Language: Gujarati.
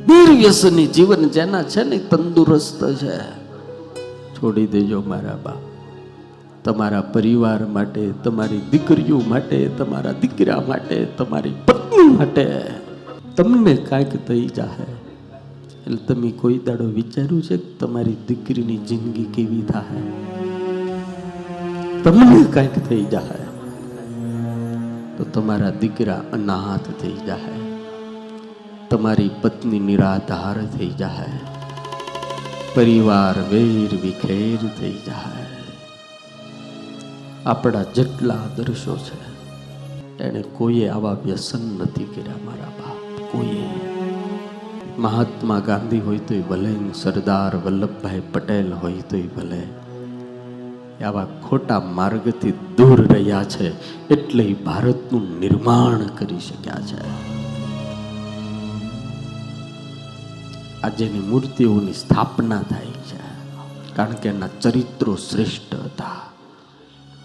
નિર્વ્યસની જીવન જેના છે ને તંદુરસ્ત છે. છોડી દેજો મારા બાપ. તમારા પરિવાર માટે, તમારી દીકરીઓ માટે, તમારા દીકરા માટે, તમારી પત્ની માટે તમને કાંઈક થઈ જાય એટલે તમે કોઈ દાડો વિચાર્યું છે કે તમારી દીકરીની જિંદગી કેવી થાય? તમને કાંઈક થઈ જાય તો તમારા દીકરા અનાથ થઈ જાય, તમારી પત્ની નિરાધાર થઈ જાય, પરિવાર વેર વિખેર થઈ જાય. આપણા જેટલા આદર્શો છે એને કોઈએ આવા વ્યસન નથી કર્યા મારા બાપ, કોઈએ. મહાત્મા ગાંધી હોય તોય ભલે, સરદાર વલ્લભભાઈ પટેલ હોય તોય ભલે, આવા ખોટા માર્ગથી દૂર રહ્યા છે એટલે ભારતનું નિર્માણ કરી શક્યા છે. આજેની મૂર્તિઓની સ્થાપના થાય છે કારણ કે એના ચરિત્રો શ્રેષ્ઠ હતા.